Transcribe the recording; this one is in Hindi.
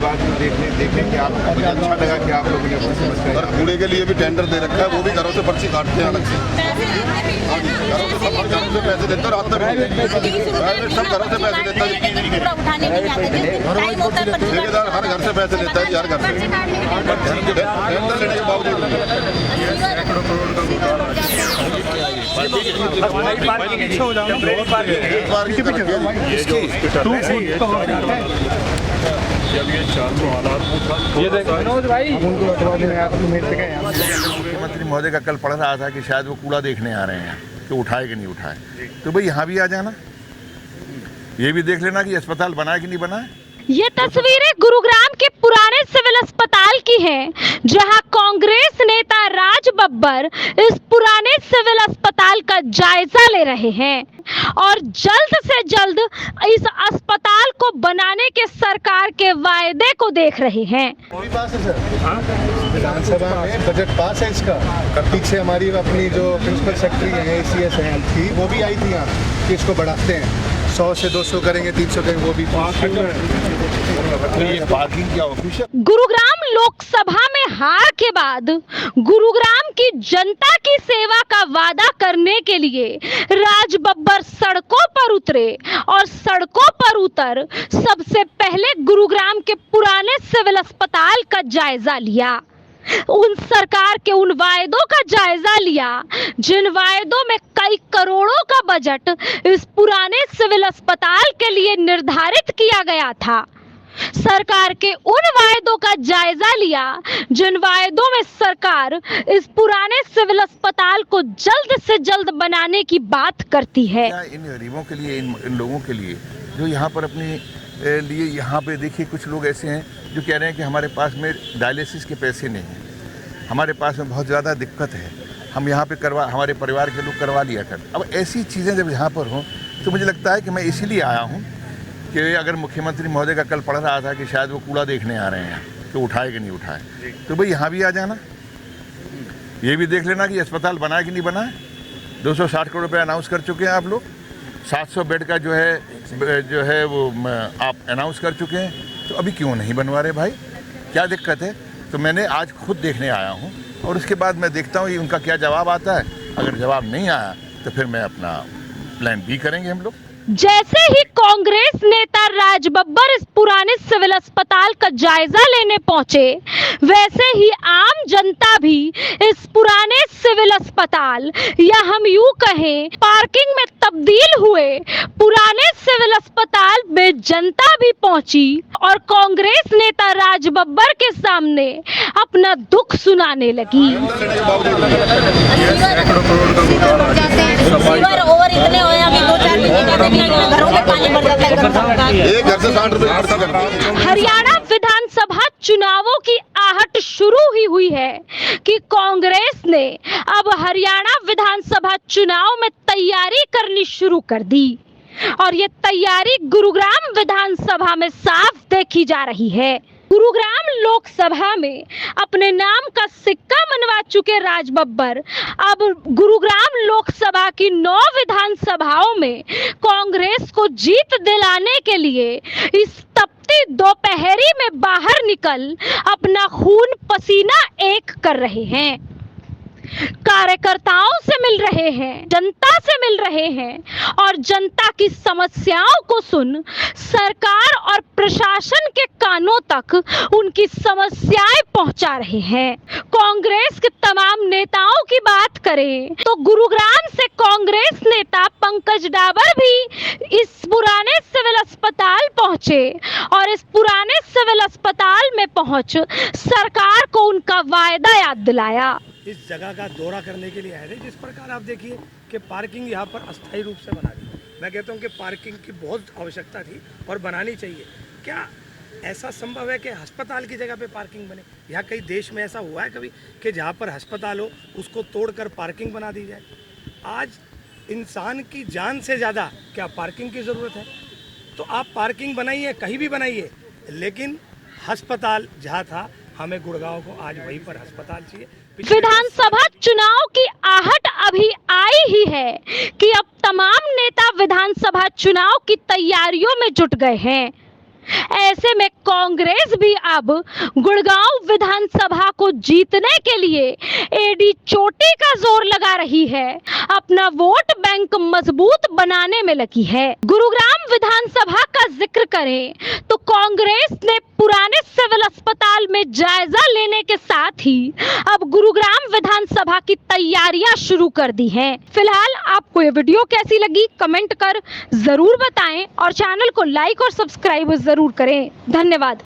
बात में देखें कि आपको मुझे अच्छा लगा कि आप लोगों ने अपनी समस्या। सर कूड़े के लिए भी टेंडर दे रखा है, वो भी घरों से पर्ची काटते हैं अलग से। घरों से सब घरों से पैसे देते हैं, रात तक प्राइवेट सब घरों से पैसे देता है। ठेकेदार हर घर से पैसे देता है, हर घर से टेंडर लेने के बावजूद। मुख्यमंत्री महोदय का कल पढ़ रहा था कि शायद वो कूड़ा देखने आ रहे हैं कि उठाए कि नहीं उठाए, तो भाई यहाँ भी आ जाना, ये भी देख लेना कि अस्पताल बना है कि नहीं बना है। ये तस्वीरें गुरुग्राम के पुराने सिविल अस्पताल की हैं, जहां कांग्रेस नेता राज बब्बर इस पुराने सिविल अस्पताल का जायजा ले रहे हैं और जल्द से जल्द इस अस्पताल को बनाने के सरकार के वायदे को देख रहे हैं। पास है सर, विधानसभा में बजट पास है इसका। पीछे हमारी अपनी जो प्रिंसिपल सेक्रेटरी है ACS थी, वो भी आई थी यहाँ कि इसको बढ़ाते हैं, 100 से 200 करेंगे, 300 करेंगे, वो भी पार्किंग क्या ऑफिशियल। गुरुग्राम लोकसभा में हार के बाद गुरुग्राम की जनता की सेवा का वादा करने के लिए राज बब्बर सड़कों पर उतरे और सड़कों पर उतर सबसे पहले गुरुग्राम के पुराने सिविल अस्पताल का जायजा लिया, उन सरकार के उन वायदों का जायजा लिया जिन वायदों में कई करोड़ों का बजट इस पुराने सिविल अस्पताल के लिए निर्धारित किया गया था। सरकार के उन वायदों का जायजा लिया जिन वायदों में सरकार इस पुराने सिविल अस्पताल को जल्द से जल्द बनाने की बात करती है। इन गरीबों के लिए, इन लोगों के लिए जो यहाँ पर अपने लिए, यहाँ पे देखिए कुछ लोग ऐसे हैं जो कह रहे हैं कि हमारे पास में डायलिसिस के पैसे नहीं हैं, हमारे पास में बहुत ज़्यादा दिक्कत है, हम यहाँ पे हमारे परिवार के लोग करवा लिया कर। अब ऐसी चीज़ें जब यहाँ पर हों तो मुझे लगता है कि मैं इसीलिए आया हूँ कि अगर मुख्यमंत्री महोदय का कल पढ़ रहा था कि शायद वो कूड़ा देखने आ रहे हैं कि उठाए कि नहीं उठाए, तो भाई यहाँ भी आ जाना, ये भी देख लेना कि अस्पताल बना है कि नहीं बना है। 260 करोड़ रुपये अनाउंस कर चुके हैं आप लोग, 700 बेड का जो है वो आप अनाउंस कर चुके हैं, तो अभी क्यों नहीं बनवा रहे भाई, क्या दिक्कत है। तो मैंने आज खुद देखने आया हूँ और उसके बाद मैं देखता हूँ उनका क्या जवाब आता है। अगर जवाब नहीं आया तो फिर मैं अपना प्लान B करेंगे हम लोग। जैसे ही कांग्रेस नेता राज बब्बर इस पुराने सिविल अस्पताल का जायजा लेने पहुंचे, वैसे ही आम जनता भी इस पुराने सिविल अस्पताल या हम यूं कहें पार्किंग में तब्दील हुए पुराने सिविल अस्पताल में जनता भी पहुंची और कांग्रेस नेता राज बब्बर के सामने अपना दुख सुनाने लगी। हरियाणा विधानसभा चुनावों की आहट शुरू ही हुई है कि कांग्रेस ने अब हरियाणा विधानसभा चुनाव में तैयारी करनी शुरू कर दी और ये तैयारी गुरुग्राम विधानसभा में साफ देखी जा रही है। गुरुग्राम लोकसभा में अपने नाम का सिक्का मनवा चुके राज बब्बर अब गुरुग्राम लोकसभा की 9 विधानसभाओं में कांग्रेस को जीत दिलाने के लिए इस तपती दोपहरी में बाहर निकल अपना खून पसीना एक कर रहे हैं, कार्यकर्ताओं से मिल रहे हैं, जनता से मिल रहे हैं और जनता की समस्याओं को सुन सरकार और प्रशासन के कानों तक उनकी समस्याएं पहुंचा रहे हैं। कांग्रेस के तमाम नेताओं की बात करें तो गुरुग्राम से कांग्रेस नेता पंकज डाबर भी इस पुराने सिविल अस्पताल पहुंचे और इस पुराने सिविल अस्पताल में पहुंच सरकार को उनका वायदा याद दिलाया। इस जगह का दौरा करने के लिए आए थे। जिस प्रकार आप देखिए कि पार्किंग यहाँ पर अस्थायी रूप से बना दी, मैं कहता हूँ कि पार्किंग की बहुत आवश्यकता थी और बनानी चाहिए। क्या ऐसा संभव है कि अस्पताल की जगह पे पार्किंग बने? यहाँ कई देश में ऐसा हुआ है कभी कि जहाँ पर अस्पताल हो उसको तोड़कर पार्किंग बना दी जाए? आज इंसान की जान से ज़्यादा क्या पार्किंग की ज़रूरत है? तो आप पार्किंग बनाइए, कहीं भी बनाइए, लेकिन अस्पताल जहाँ था, हमें गुड़गांव को आज वहीं पर अस्पताल चाहिए। विधानसभा चुनाव की आहट अभी आई ही है कि अब तमाम नेता विधानसभा चुनाव की तैयारियों में जुट गए हैं। ऐसे में कांग्रेस भी अब गुड़गांव विधानसभा को जीतने के लिए एडी चोटी का जोर लगा रही है, अपना वोट बैंक मजबूत बनाने में लगी है। गुरुग्राम विधानसभा का जिक्र करें तो कांग्रेस ने पुराने सिविल अस्पताल में जायजा लेने के साथ ही अब गुरुग्राम विधानसभा की तैयारियां शुरू कर दी हैं। फिलहाल आपको ये वीडियो कैसी लगी कमेंट कर जरूर बताएं और चैनल को लाइक और सब्सक्राइब जरूर करें। धन्यवाद।